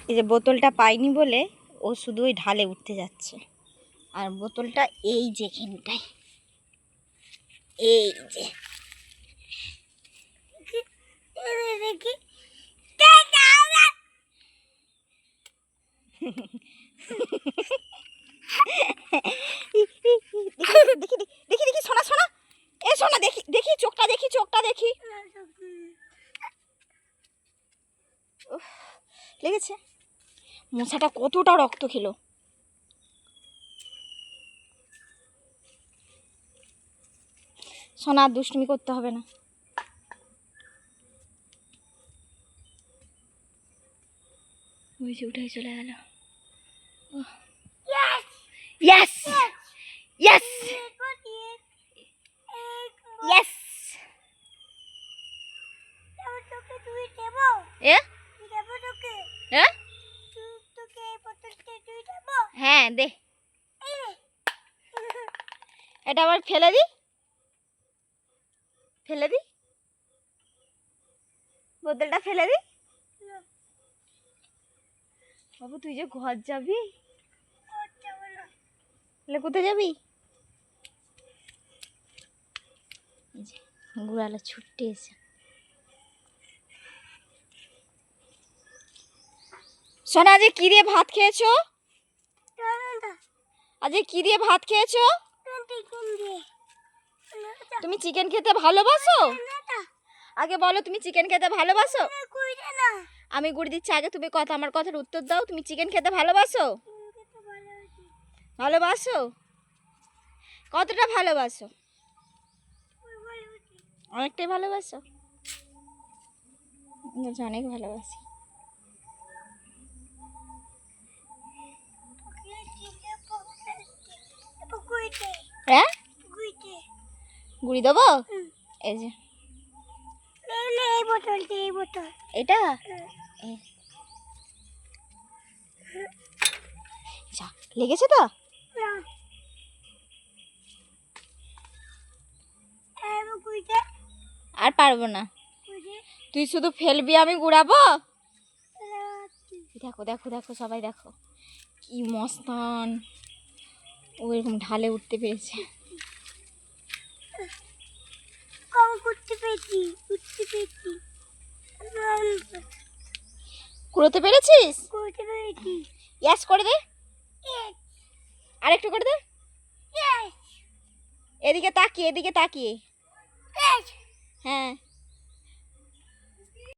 এই যে বোতলটা পাইনি বলে ও শুধু ওই ঢালে উঠতে যাচ্ছে। আর বোতলটা এই যে এখানটায়, এই যে দেখি দেখি দেখি সোনা সোনা, এ সোনা দেখি দেখি চোখটা দেখি, চোখটা দেখি। লেগেছে। মশাটা কতটা রক্ত খেলো। সোনা দুষ্টুমি করতে হবে না। ওই যে উঠে চলে গেল। Yes yes yes. হ্যাঁ দে, এটা আবার ফেলে দি, ফেলে দি, বোতলটা ফেলে দি। বাবু তুই যে ঘর যাবি, কোথায় যাবি? গুড়ালো ছুটতে এসে। সোনা আজকে কি দিয়ে ভাত খেয়েছো? আজকে কি দিয়ে ভাত খেয়েছো? তুমি চিকেন খেতে ভালোবাসো? আগে বলো তুমি চিকেন খেতে ভালোবাসো? আমি গুড় দিচ্ছি, আগে তুমি কথা, আমার কথার উত্তর দাও। তুমি চিকেন খেতে ভালোবাসো? ভালোবাসো? কতটা ভালোবাসো? অনেকটাই ভালোবাসো? অনেক ভালোবাসি। হ্যাঁ গুড়ি দেবো? এই যে এটা লেগেছে তো? আর পারবো না, তুই শুধু ফেলবি, আমি গুড়াবো। দেখো দেখো দেখো সবাই দেখো কি মস্তান, ও এরকম ঢালে উঠতে পেরেছে। কুড়োতে পেরেছিস? ইয়াস করে দে, আরেকটু করে দে। এদিকে তাকিয়ে, এদিকে তাকিয়ে। হ্যাঁ